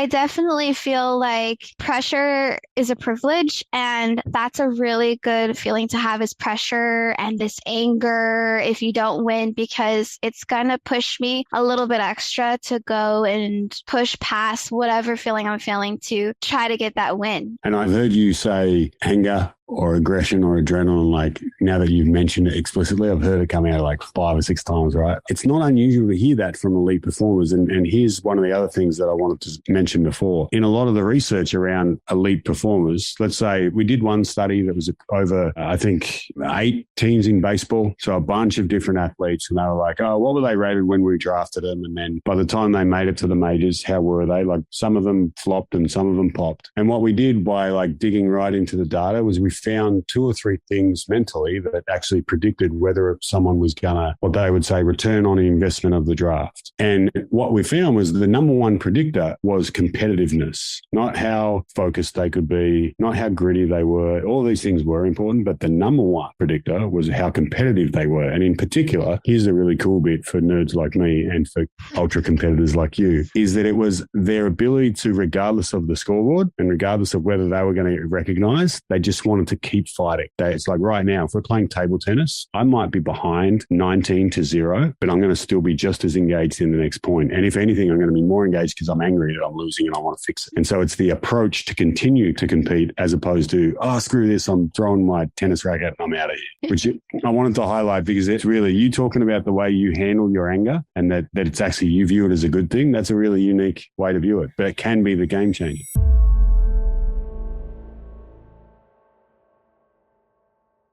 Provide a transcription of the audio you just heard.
I definitely feel like pressure is a privilege, and that's a really good feeling to have is pressure and this anger if you don't win, because it's gonna push me a little bit extra to go and push past whatever feeling I'm feeling to try to get that win. And I've heard you say anger or aggression or adrenaline, like now that you've mentioned it explicitly, I've heard it come out like 5 or 6 times, right? It's not unusual to hear that from elite performers. And here's one of the other things that I wanted to mention before. In a lot of the research around elite performers, let's say we did one study that was over, I think, 8 teams in baseball. So a bunch of different athletes. And they were like, oh, what were they rated when we drafted them? And then by the time they made it to the majors, how were they? Like some of them flopped and some of them popped. And what we did by like digging right into the data was we found 2 or 3 things mentally that actually predicted whether someone was gonna, what they would say, return on investment of the draft. And what we found was the number one predictor was competitiveness, not how focused they could be, not how gritty they were. All these things were important, but the number one predictor was how competitive they were. And in particular, here's a really cool bit for nerds like me and for ultra competitors like you, is that it was their ability to, regardless of the scoreboard and regardless of whether they were going to get recognized, they just wanted to keep fighting. It's like right now, if we're playing table tennis, I might be behind 19-0, but I'm going to still be just as engaged in the next point. And if anything, I'm going to be more engaged because I'm angry that I'm losing and I want to fix it. And so it's the approach to continue to compete as opposed to, oh, screw this, I'm throwing my tennis racket and I'm out of here, which I wanted to highlight because it's really you talking about the way you handle your anger and that it's actually you view it as a good thing. That's a really unique way to view it, but it can be the game changer.